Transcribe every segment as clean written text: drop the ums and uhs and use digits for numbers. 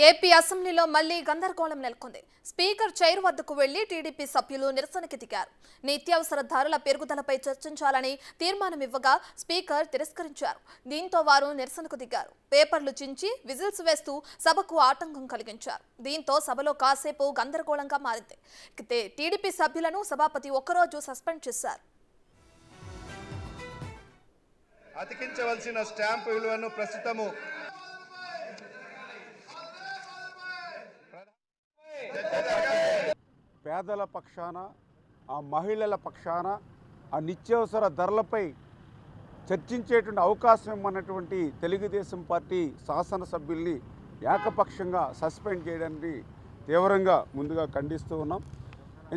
AP అసెంబ్లీలో మళ్లీ గందరగోళం నెలకొంది. స్పీకర్ చైర్ వద్దకు వెళ్లి టీడీపీ సభ్యులు నిరసనకి దిగారు. నిత్యావసర ధరల పెరుగుదలపై చర్చించాలని తీర్మానం ఇవ్వగా స్పీకర్ తిరస్కరించారు. దీంతో వారు నిరసనకు దిగారు. పేపర్లు చించి విజిల్స్ వేస్తూ సభకు ఆటంకం కలిగించారు. దీంతో సభలో కాసేపు గందరగోళంగా మారింది. టీడీపీ సభ్యులను సభాపతి ఒక్కరోజు సస్పెండ్ చేశారు. అతికించవలసిన స్టాంపు విలువను ప్రస్తుతము పేదల పక్షాన, ఆ మహిళల పక్షాన, ఆ నిత్యావసర ధరలపై చర్చించేటువంటి అవకాశం ఇవ్వనటువంటి తెలుగుదేశం పార్టీ శాసనసభ్యుల్ని ఏకపక్షంగా సస్పెండ్ చేయడానికి తీవ్రంగా ముందుగా ఖండిస్తూ ఉన్నాం.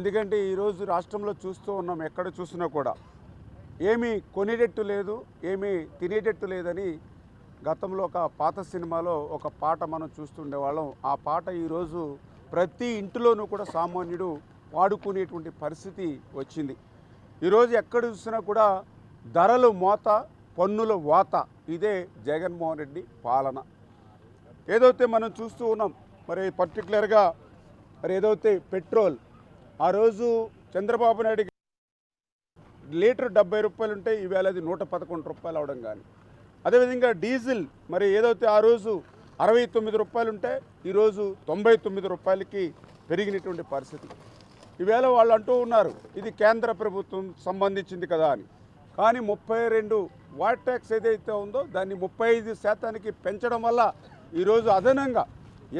ఎందుకంటే ఈరోజు రాష్ట్రంలో చూస్తూ ఉన్నాం, ఎక్కడ చూసినా కూడా ఏమీ కొనేటట్టు లేదు, ఏమీ తినేటట్టు లేదని గతంలో ఒక పాత సినిమాలో ఒక పాట మనం చూస్తుండేవాళ్ళం. ఆ పాట ఈరోజు ప్రతి ఇంటిలోనూ కూడా సామాన్యుడు వాడుకునేటువంటి పరిస్థితి వచ్చింది. ఈరోజు ఎక్కడ చూసినా కూడా ధరలు మోత, పన్నుల వాత. ఇదే జగన్మోహన్ రెడ్డి పాలన. ఏదైతే మనం చూస్తూ ఉన్నాం, మరి పర్టికులర్గా మరి ఏదైతే పెట్రోల్ ఆ రోజు చంద్రబాబు నాయుడు లీటర్ 70 రూపాయలు ఉంటే ఈవేళ అది 111 రూపాయలు అవడం కానీ, అదేవిధంగా డీజిల్ మరి ఏదైతే ఆ రోజు 69 రూపాయలు ఉంటే ఈరోజు 99 రూపాయలకి పెరిగినటువంటి పరిస్థితి. ఈవేళ వాళ్ళు అంటూ ఉన్నారు ఇది కేంద్ర ప్రభుత్వం సంబంధించింది కదా అని. కానీ 32 వాట్ ట్యాక్స్ ఏదైతే ఉందో దాన్ని 35% పెంచడం వల్ల ఈరోజు అదనంగా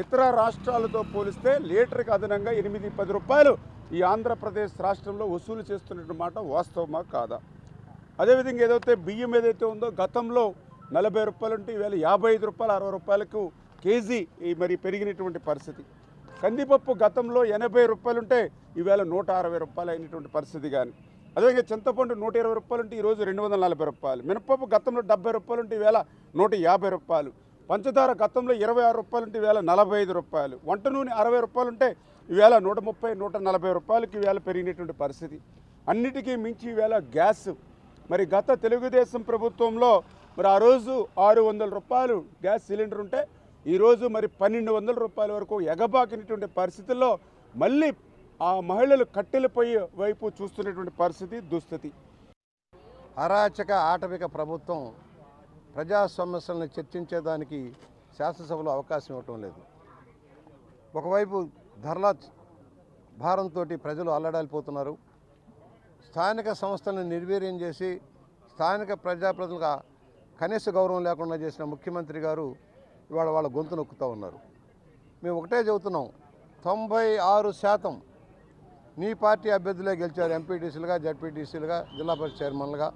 ఇతర రాష్ట్రాలతో పోలిస్తే లీటర్కి అదనంగా 8-10 రూపాయలు ఈ ఆంధ్రప్రదేశ్ రాష్ట్రంలో వసూలు చేస్తున్నటువంటి మాట వాస్తవమా కాదా? అదేవిధంగా ఏదైతే బియ్యం ఏదైతే ఉందో గతంలో 40 రూపాయలు ఉంటే ఈవేళ 55 రూపాయలు 60 రూపాయలకు కేజీ మరి పెరిగినటువంటి పరిస్థితి. కందిపప్పు గతంలో 80 రూపాయలు ఉంటే ఈవేళ 160 రూపాయలు అయినటువంటి పరిస్థితి. కానీ అదేవిధంగా చింతపండు 120 రూపాయలు ఉంటే ఈరోజు 240 రూపాయలు. మినపప్పు గతంలో 70 రూపాయలు ఉంటే ఈవేళ 150 రూపాయలు. పంచదార గతంలో 26 రూపాయలు ఉంటే ఈవేళ 45 రూపాయలు. వంట నూనె 60 రూపాయలు ఉంటే ఈవేళ 130-140 రూపాయలకి ఈవేళ పెరిగినటువంటి పరిస్థితి. అన్నిటికీ మించి ఈవేళ గ్యాస్ మరి గత తెలుగుదేశం ప్రభుత్వంలో మరి ఆ రోజు 600 రూపాయలు గ్యాస్ సిలిండర్ ఉంటే ఈరోజు మరి 1200 రూపాయల వరకు ఎగబాకినటువంటి పరిస్థితుల్లో మళ్ళీ ఆ మహిళలు కట్టెల పొయ్యి వైపు చూస్తున్నటువంటి పరిస్థితి, దుస్థితి. అరాచక ఆటవిక ప్రభుత్వం ప్రజా సమస్యలను చర్చించేదానికి శాసనసభలో అవకాశం ఇవ్వటం లేదు. ఒకవైపు ధరల భారంతో ప్రజలు అల్లడాలిపోతున్నారు. స్థానిక సంస్థలను నిర్వీర్యం చేసి స్థానిక ప్రజాప్రతినిధులుగా కనీస గౌరవం లేకుండా చేసిన ముఖ్యమంత్రి గారు ఇవాళ వాళ్ళ గొంతు నొక్కుతూ ఉన్నారు. మేము ఒకటే చెబుతున్నాం, 96% నీ పార్టీ అభ్యర్థులే గెలిచారు. ఎంపీటీసీలుగా, జడ్పీటీసీలుగా, జిల్లా పరిషత్ చైర్మన్లుగా.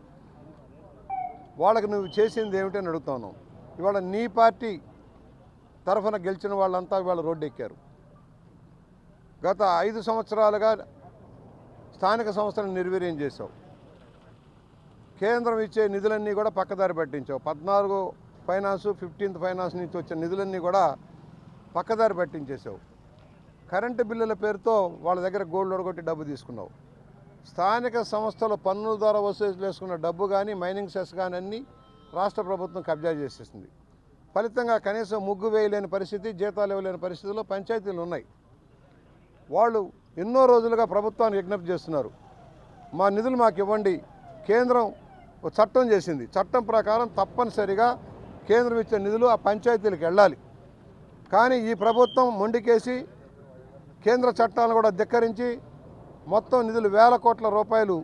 వాళ్ళకి నువ్వు చేసింది ఏమిటని అడుగుతున్నావు. ఇవాళ నీ పార్టీ తరఫున గెలిచిన వాళ్ళంతా ఇవాళ రోడ్డు ఎక్కారు. గత 5 సంవత్సరాలుగా స్థానిక సంస్థలను నిర్వీర్యం చేశావు. కేంద్రం ఇచ్చే నిధులన్నీ కూడా పక్కదారి పట్టించావు. 14 ఫైనాన్సు, 15th ఫైనాన్స్ నుంచి వచ్చిన నిధులన్నీ కూడా పక్కదారి పట్టించేసావు. కరెంటు బిల్లుల పేరుతో వాళ్ళ దగ్గర గోల్డ్ ఒడగొట్టి డబ్బు తీసుకున్నావు. స్థానిక సంస్థల పన్నుల ద్వారా వసూలు చేసుకున్న డబ్బు కానీ, మైనింగ్ సెస్ కానీ అన్నీ రాష్ట్ర ప్రభుత్వం కబ్జా చేసేసింది. ఫలితంగా కనీసం ముగ్గు వేయలేని పరిస్థితి, జీతాలు ఇవ్వలేని పరిస్థితుల్లో పంచాయతీలు ఉన్నాయి. వాళ్ళు ఎన్నో రోజులుగా ప్రభుత్వానికి విజ్ఞప్తి చేస్తున్నారు, మా నిధులు మాకు ఇవ్వండి. కేంద్రం ఒక చట్టం చేసింది. చట్టం ప్రకారం తప్పనిసరిగా కేంద్రం ఇచ్చే నిధులు ఆ పంచాయతీలకు వెళ్ళాలి. కానీ ఈ ప్రభుత్వం మొండికేసి కేంద్ర చట్టాలను కూడా ధిక్కరించి మొత్తం నిధులు 1000 కోట్ల రూపాయలు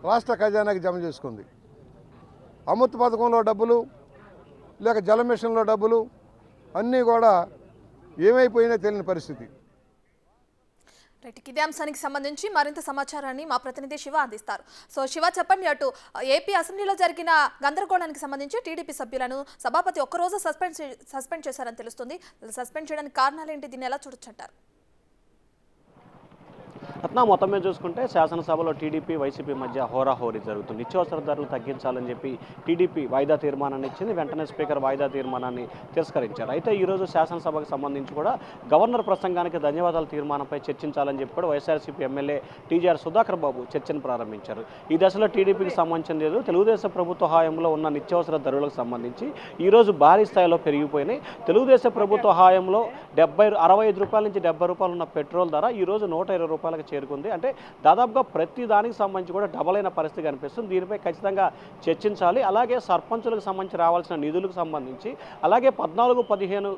రాష్ట్ర ఖజానాకి జమ చేసుకుంది. అమృత్ పథకంలో డబ్బులు, లేక జల మిషన్లో డబ్బులు అన్నీ కూడా ఏమైపోయినా తెలియని పరిస్థితి. ఇదే అంశానికి సంబంధించి మరింత సమాచారాన్ని మా ప్రతినిధి శివ అందిస్తారు. సో శివ, చెప్పండి, అటు ఏపీ అసెంబ్లీలో జరిగిన గందరగోళానికి సంబంధించి టీడీపీ సభ్యులను సభాపతి ఒక్కరోజు సస్పెండ్ చేశారని తెలుస్తుంది. సస్పెండ్ చేయడానికి కారణాలు ఏంటి? దీన్ని ఎలా చూడొచ్చంటారు? రత్న మొత్తం మీద చూసుకుంటే శాసనసభలో టీడీపీ వైసీపీ మధ్య హోరాహోరీ జరుగుతుంది. నిత్యావసర ధరలు తగ్గించాలని చెప్పి టీడీపీ వాయిదా తీర్మానాన్ని ఇచ్చింది. వెంటనే స్పీకర్ వాయిదా తీర్మానాన్ని తిరస్కరించారు. అయితే ఈరోజు శాసనసభకు సంబంధించి కూడా గవర్నర్ ప్రసంగానికి ధన్యవాదాల తీర్మానంపై చర్చించాలని చెప్పి కూడా వైఎస్ఆర్సీపీ ఎమ్మెల్యే టీజీఆర్ సుధాకర్ బాబు చర్చను ప్రారంభించారు. ఈ దశలో టీడీపీకి సంబంధించిన లేదు. తెలుగుదేశం ప్రభుత్వ హయాంలో ఉన్న నిత్యావసర ధరలకు సంబంధించి ఈరోజు భారీ స్థాయిలో పెరిగిపోయినాయి. తెలుగుదేశం ప్రభుత్వ హయాంలో 65 రూపాయల నుంచి 70 రూపాయలు ఉన్న పెట్రోల్ ధర ఈరోజు 120 రూపాయలకు చేరుకుంది. అంటే దాదాపుగా ప్రతి దానికి సంబంధించి కూడా డబల్ అయిన పరిస్థితి కనిపిస్తుంది. దీనిపై ఖచ్చితంగా చర్చించాలి. అలాగే సర్పంచులకు సంబంధించి రావాల్సిన నిధులకు సంబంధించి, అలాగే 14-15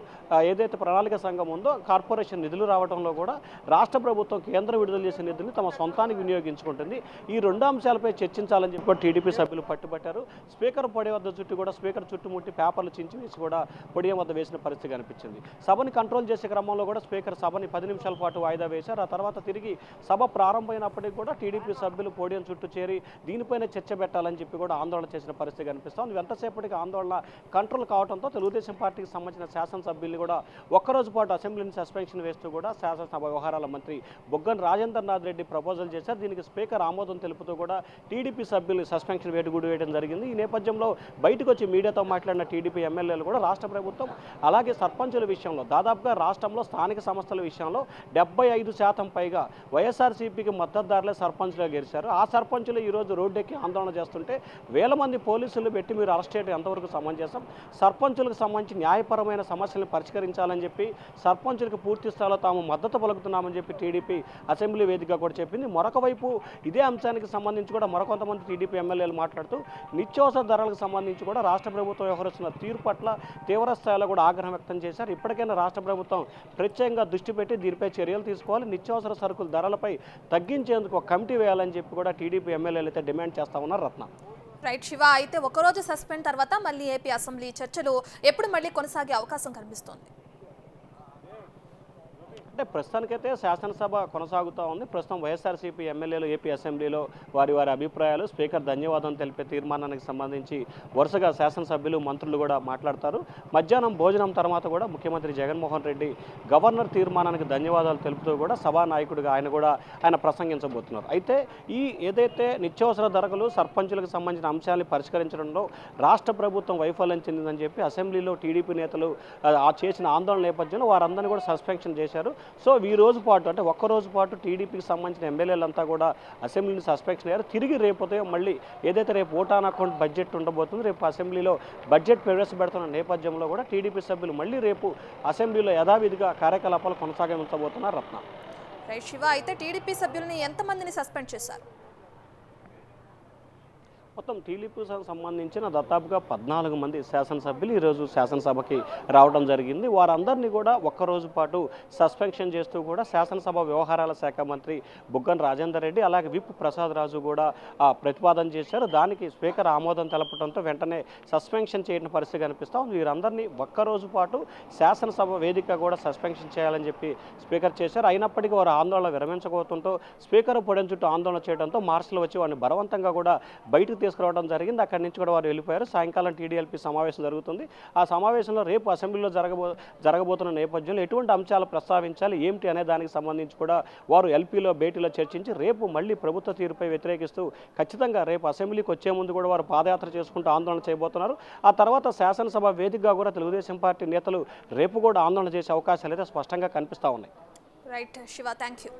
ఏదైతే ప్రణాళిక సంఘం ఉందో కార్పొరేషన్ నిధులు రావడంలో కూడా రాష్ట్ర ప్రభుత్వం కేంద్రం విడుదల చేసే నిధులను తమ సొంతానికి వినియోగించుకుంటుంది. ఈ రెండు అంశాలపై చర్చించాలని చెప్పి టీడీపీ సభ్యులు పట్టుబట్టారు. స్పీకర్ పొడి వద్ద చుట్టూ కూడా స్పీకర్ చుట్టుముట్టి పేపర్లు చించి వేసి కూడా పొడియం వద్ద వేసిన పరిస్థితి కనిపించింది. సభని కంట్రోల్ చేసే క్రమంలో కూడా స్పీకర్ సభని 10 నిమిషాల పాటు వాయిదా వేశారు. ఆ తర్వాత తిరిగి సభ ప్రారంభమైనప్పటికీ కూడా టీడీపీ సభ్యులు పోడియం చుట్టూ చేరి దీనిపైన చర్చ పెట్టాలని చెప్పి కూడా ఆందోళన చేసిన పరిస్థితి కనిపిస్తోంది. ఎంతసేపటికి ఆందోళన కంట్రోల్ కావడంతో తెలుగుదేశం పార్టీకి సంబంధించిన శాసనసభ్యులు కూడా ఒక్కరోజు పాటు అసెంబ్లీని సస్పెన్షన్ వేస్తూ కూడా శాసనసభ వ్యవహారాల మంత్రి బుగ్గన రాజేంద్రనాథ్ రెడ్డి ప్రపోజల్ చేశారు. దీనికి స్పీకర్ ఆమోదం తెలుపుతూ కూడా టీడీపీ సభ్యులు సస్పెన్షన్ వేటుగుడు వేయడం జరిగింది. ఈ నేపథ్యంలో బయటకు వచ్చి మీడియాతో మాట్లాడిన టీడీపీ ఎమ్మెల్యేలు కూడా రాష్ట్ర ప్రభుత్వం అలాగే సర్పంచుల విషయంలో దాదాపుగా రాష్ట్రంలో స్థానిక సంస్థల విషయంలో 75% పైగా వైఎస్ఆర్సీపీకి మద్దతుదారులే సర్పంచులుగా గెలిచారు. ఆ సర్పంచులు ఈరోజు రోడ్డెక్కి ఆందోళన చేస్తుంటే వేల మంది పోలీసులు పెట్టి మీరు అరెస్ట్ చేయడం ఎంతవరకు సమంజసం? సర్పంచులకు సంబంధించి న్యాయపరమైన సమస్యలను పరిష్కరించాలని చెప్పి సర్పంచులకు పూర్తి స్థాయిలో తాము మద్దతు పలుకుతున్నామని చెప్పి టీడీపీ అసెంబ్లీ వేదికగా కూడా చెప్పింది. మరొక వైపు ఇదే అంశానికి సంబంధించి కూడా మరికొంతమంది టీడీపీ ఎమ్మెల్యేలు మాట్లాడుతూ నిత్యావసర ధరలకు సంబంధించి కూడా రాష్ట్ర ప్రభుత్వం వ్యవహరిస్తున్న తీరు పట్ల తీవ్ర స్థాయిలో కూడా ఆగ్రహం వ్యక్తం చేశారు. ఇప్పటికైనా రాష్ట్ర ప్రభుత్వం ప్రత్యేకంగా దృష్టి పెట్టి దీనిపై చర్యలు తీసుకోవాలి. నిత్యావసర సరుకుల ధరలపై తగ్గించేందుకు ఒక కమిటీ వేయాలని చెప్పి కూడా టీడీపీ ఎమ్మెల్యేలు అయితే డిమాండ్ చేస్తా ఉన్నారు. రత్న రైట్ శివ, అయితే ఒకరోజు సస్పెండ్ తర్వాత మళ్ళీ ఏపీ అసెంబ్లీ చర్చలు ఎప్పుడు మళ్ళీ కొనసాగే అవకాశం కనిపిస్తోంది? అంటే ప్రస్తుతానికైతే శాసనసభ కొనసాగుతూ ఉంది. ప్రస్తుతం వైఎస్ఆర్సీపీ ఎమ్మెల్యేలు ఏపీ అసెంబ్లీలో వారి అభిప్రాయాలు స్పీకర్ ధన్యవాదం తెలిపే తీర్మానానికి సంబంధించి వరుసగా శాసనసభ్యులు మంత్రులు కూడా మాట్లాడతారు. మధ్యాహ్నం భోజనం తర్వాత కూడా ముఖ్యమంత్రి జగన్మోహన్ రెడ్డి గవర్నర్ తీర్మానానికి ధన్యవాదాలు తెలుపుతూ కూడా సభానాయకుడిగా ఆయన ప్రసంగించబోతున్నారు. అయితే ఈ ఏదైతే నిత్యావసర ధరలు సర్పంచులకు సంబంధించిన అంశాన్ని పరిష్కరించడంలో రాష్ట్ర ప్రభుత్వం వైఫల్యం చెందిందని చెప్పి అసెంబ్లీలో టీడీపీ నేతలు చేసిన ఆందోళన నేపథ్యంలో వారందరినీ కూడా సస్పెన్షన్ చేశారు. సో ఈ రోజు పాటు అంటే ఒక్కరోజు పాటు టీడీపీకి సంబంధించిన ఎమ్మెల్యేలంతా కూడా అసెంబ్లీని సస్పెన్షన్ అయ్యారు. తిరిగి రేపు ఉదయం మళ్ళీ ఏదైతే రేపు ఓటాన్ అకౌంట్ బడ్జెట్ ఉండబోతుందో రేపు అసెంబ్లీలో బడ్జెట్ ప్రవేశపెడుతున్న నేపథ్యంలో కూడా టీడీపీ సభ్యులు మళ్ళీ రేపు అసెంబ్లీలో యథావిధిగా కార్యకలాపాలు కొనసాగించబోతున్నారు. రత్న రైట్ శివ, అయితే టీడీపీ సభ్యుల్ని ఎంతమందిని సస్పెండ్ చేశారు? మొత్తం టీడీపీకి సంబంధించిన దాదాపుగా 14 మంది శాసనసభ్యులు ఈరోజు శాసనసభకి రావడం జరిగింది. వారందరినీ కూడా ఒక్కరోజు పాటు సస్పెన్షన్ చేస్తూ కూడా శాసనసభ వ్యవహారాల శాఖ మంత్రి బుగ్గన రాజేందర్ రెడ్డి అలాగే విప్ ప్రసాద్ రాజు కూడా ప్రతిపాదన చేశారు. దానికి స్పీకర్ ఆమోదం తెలపడంతో వెంటనే సస్పెన్షన్ చేయడం పరిస్థితి కనిపిస్తూ ఉంది. వీరందరినీ ఒక్కరోజు పాటు శాసనసభ వేదిక కూడా సస్పెన్షన్ చేయాలని చెప్పి స్పీకర్ చేశారు. అయినప్పటికీ వారు ఆందోళన విరమించబోతుంటూ స్పీకర్ పొడియం చుట్టూ ఆందోళన చేయడంతో మార్షల్ వచ్చి వారిని బలవంతంగా కూడా బయటకు తీసుకురావడం జరిగింది. అక్కడి నుంచి కూడా వారు వెళ్ళిపోయారు. సాయంకాలం టీడీఎల్పీ సమావేశం జరుగుతుంది. ఆ సమావేశంలో రేపు అసెంబ్లీలో జరగబోతున్న నేపథ్యంలో ఎటువంటి అంశాలు ప్రస్తావించాలి ఏమిటి అనే దానికి సంబంధించి కూడా వారు ఎల్పీలో భేటీలో చర్చించి రేపు మళ్ళీ ప్రభుత్వ తీరుపై వ్యతిరేకిస్తూ ఖచ్చితంగా రేపు అసెంబ్లీకి వచ్చే ముందు కూడా వారు పాదయాత్ర చేసుకుంటూ ఆందోళన చేయబోతున్నారు. ఆ తర్వాత శాసనసభ వేదికగా కూడా తెలుగుదేశం పార్టీ నేతలు రేపు కూడా ఆందోళన చేసే అవకాశాలు అయితే స్పష్టంగా కనిపిస్తూ ఉన్నాయి. Right Shiva, thank you.